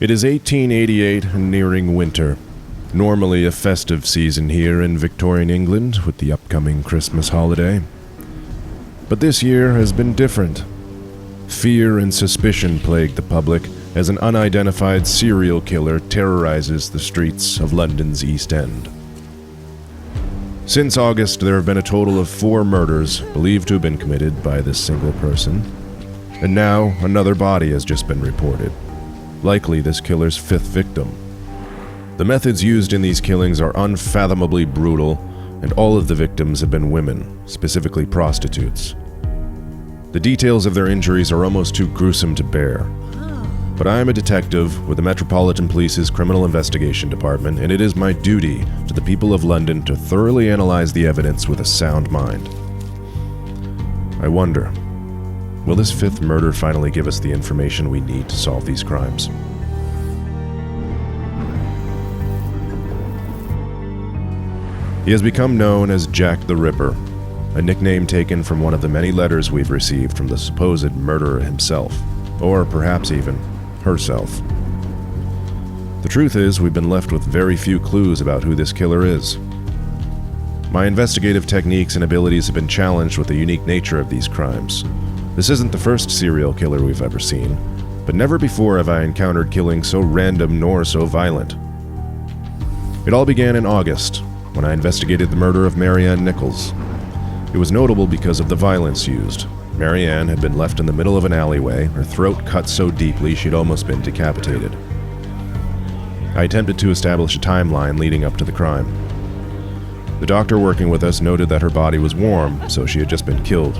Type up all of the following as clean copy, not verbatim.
It is 1888 and nearing winter. Normally a festive season here in Victorian England with the upcoming Christmas holiday. But this year has been different. Fear and suspicion plague the public as an unidentified serial killer terrorizes the streets of London's East End. Since August, there have been a total of 4 murders believed to have been committed by this single person. And now, another body has just been reported. Likely this killer's 5th victim. The methods used in these killings are unfathomably brutal, and all of the victims have been women, specifically prostitutes. The details of their injuries are almost too gruesome to bear. But I am a detective with the Metropolitan Police's Criminal Investigation Department, and it is my duty to the people of London to thoroughly analyze the evidence with a sound mind. I wonder, will this 5th murder finally give us the information we need to solve these crimes? He has become known as Jack the Ripper, a nickname taken from one of the many letters we've received from the supposed murderer himself, or perhaps even herself. The truth is, we've been left with very few clues about who this killer is. My investigative techniques and abilities have been challenged with the unique nature of these crimes. This isn't the first serial killer we've ever seen, but never before have I encountered killings so random nor so violent. It all began in August, when I investigated the murder of Marianne Nichols. It was notable because of the violence used. Marianne had been left in the middle of an alleyway, her throat cut so deeply she'd almost been decapitated. I attempted to establish a timeline leading up to the crime. The doctor working with us noted that her body was warm, so she had just been killed.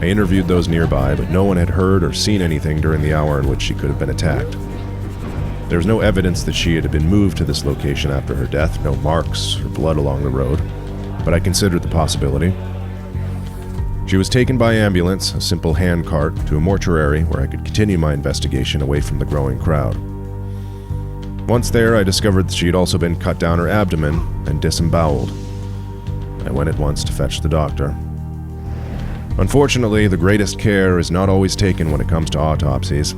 I interviewed those nearby, but no one had heard or seen anything during the hour in which she could have been attacked. There was no evidence that she had been moved to this location after her death, no marks or blood along the road, but I considered the possibility. She was taken by ambulance, a simple hand cart, to a mortuary where I could continue my investigation away from the growing crowd. Once there, I discovered that she had also been cut down her abdomen and disemboweled. I went at once to fetch the doctor. Unfortunately, the greatest care is not always taken when it comes to autopsies.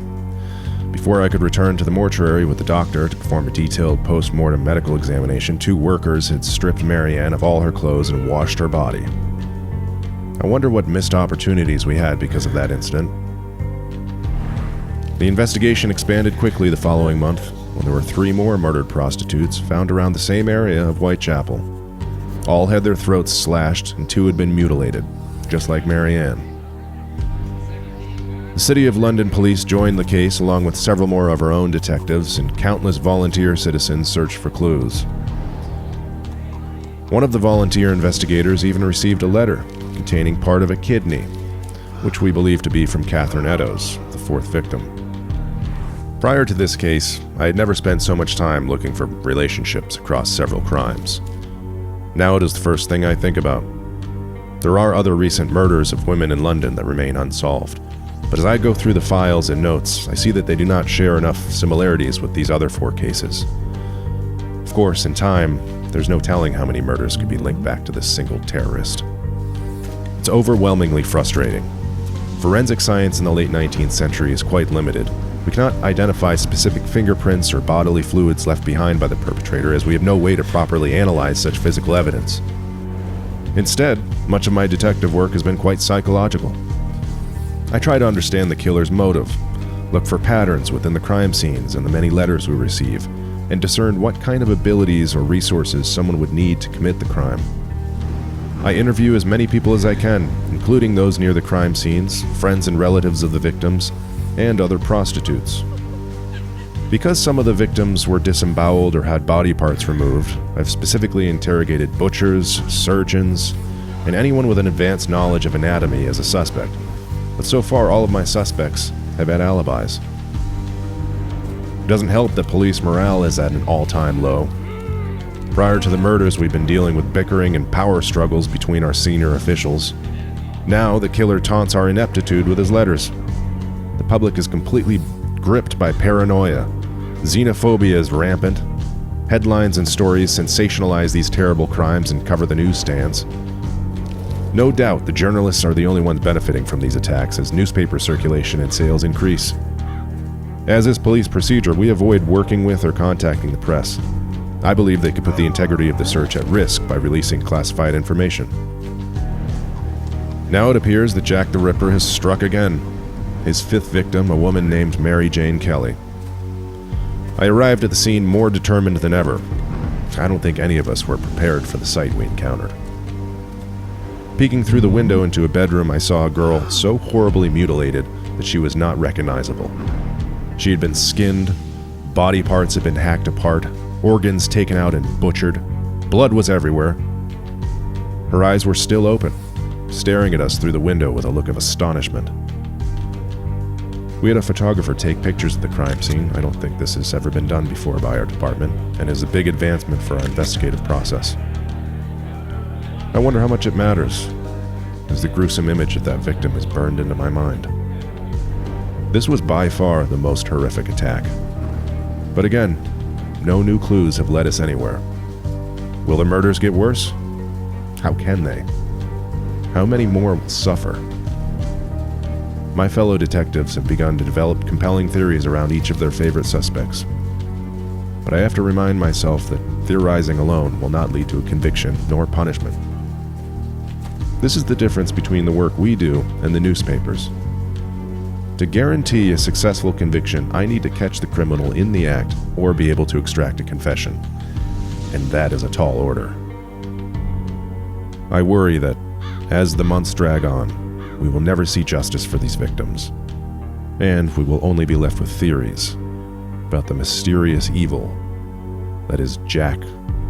Before I could return to the mortuary with the doctor to perform a detailed post-mortem medical examination, 2 workers had stripped Marianne of all her clothes and washed her body. I wonder what missed opportunities we had because of that incident. The investigation expanded quickly the following month, when there were 3 more murdered prostitutes found around the same area of Whitechapel. All had their throats slashed, and 2 had been mutilated, just like Marianne. The City of London Police joined the case along with several more of our own detectives, and countless volunteer citizens searched for clues. One of the volunteer investigators even received a letter containing part of a kidney, which we believe to be from Catherine Eddowes, the 4th victim. Prior to this case, I had never spent so much time looking for relationships across several crimes. Now it is the first thing I think about. There are other recent murders of women in London that remain unsolved, but as I go through the files and notes, I see that they do not share enough similarities with these other 4 cases. Of course, in time, there's no telling how many murders could be linked back to this single terrorist. It's overwhelmingly frustrating. Forensic science in the late 19th century is quite limited. We cannot identify specific fingerprints or bodily fluids left behind by the perpetrator, as we have no way to properly analyze such physical evidence. Instead, much of my detective work has been quite psychological. I try to understand the killer's motive, look for patterns within the crime scenes and the many letters we receive, and discern what kind of abilities or resources someone would need to commit the crime. I interview as many people as I can, including those near the crime scenes, friends and relatives of the victims, and other prostitutes. Because some of the victims were disemboweled or had body parts removed, I've specifically interrogated butchers, surgeons, and anyone with an advanced knowledge of anatomy as a suspect. But so far, all of my suspects have had alibis. It doesn't help that police morale is at an all-time low. Prior to the murders, we've been dealing with bickering and power struggles between our senior officials. Now, the killer taunts our ineptitude with his letters. The public is completely gripped by paranoia. Xenophobia is rampant. Headlines and stories sensationalize these terrible crimes and cover the newsstands. No doubt the journalists are the only ones benefiting from these attacks as newspaper circulation and sales increase. As is police procedure, we avoid working with or contacting the press. I believe they could put the integrity of the search at risk by releasing classified information. Now it appears that Jack the Ripper has struck again. His fifth victim, a woman named Mary Jane Kelly. I arrived at the scene more determined than ever. I don't think any of us were prepared for the sight we encountered. Peeking through the window into a bedroom, I saw a girl so horribly mutilated that she was not recognizable. She had been skinned, body parts had been hacked apart, organs taken out and butchered, blood was everywhere. Her eyes were still open, staring at us through the window with a look of astonishment. We had a photographer take pictures of the crime scene. I don't think this has ever been done before by our department, and is a big advancement for our investigative process. I wonder how much it matters, as the gruesome image of that victim is burned into my mind. This was by far the most horrific attack. But again, no new clues have led us anywhere. Will the murders get worse? How can they? How many more will suffer? My fellow detectives have begun to develop compelling theories around each of their favorite suspects. But I have to remind myself that theorizing alone will not lead to a conviction nor punishment. This is the difference between the work we do and the newspapers. To guarantee a successful conviction, I need to catch the criminal in the act or be able to extract a confession. And that is a tall order. I worry that, as the months drag on, we will never see justice for these victims. And we will only be left with theories about the mysterious evil that is Jack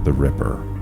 the Ripper.